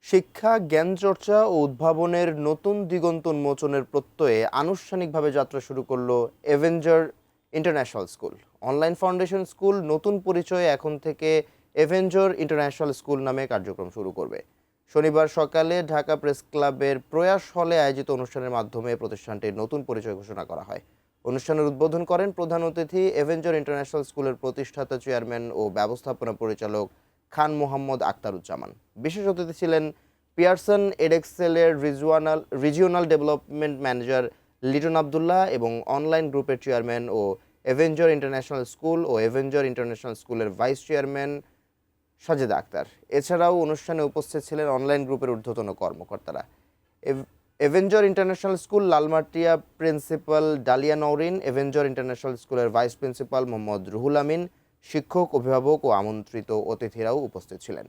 শিক্ষা, জ্ঞানচর্চা ও উদ্ভাবনের নতুন দিগন্ত উন্মোচনের প্রত্যয়ে আনুষ্ঠানিকভাবে যাত্রা শুরু করল Avenger international school. Online foundation school নতুন পরিচয়ে এখন থেকে এভেঞ্জার ইন্টারন্যাশনাল স্কুল নামে কার্যক্রম শুরু করবে। শনিবার সকালে ঢাকা প্রেস ক্লাবের প্রয়াস হলে আয়োজিত অনুষ্ঠানের মাধ্যমে প্রতিষ্ঠানটির নতুন পরিচয় ঘোষণা করা হয়। অনুষ্ঠানের উদ্বোধন করেন প্রধান অতিথি এভেঞ্জার ইন্টারন্যাশনাল স্কুলের প্রতিষ্ঠাতা চেয়ারম্যান ও ব্যবস্থাপনা পরিচালক খান মোহাম্মদ আক্তারুজ্জামান। বিশেষ অতিথি ছিলেন পিয়ারসন এডেক্সেলের regional development manager Liton Abdullah এবং অনলাইন গ্রুপের চেয়ারম্যান ও এভেঞ্জার ইন্টারন্যাশনাল স্কুল ও এভেঞ্জার ইন্টারন্যাশনাল স্কুলের ভাইস চেয়ারম্যান সাজেদা আক্তার। এছাড়াও অনুষ্ঠানে উপস্থিত ছিলেন অনলাইন গ্রুপের ঊর্ধ্বতন কর্মকর্তারা। Avenger international school Lalmatia principal Dalia Nowrin, Avenger international স্কুলের ভাইস প্রিন্সিপাল মোহাম্মদ রুহুল আমিন, শিক্ষক, অভিভাবক ও আমন্ত্রিত অতিথিরাও উপস্থিত ছিলেন।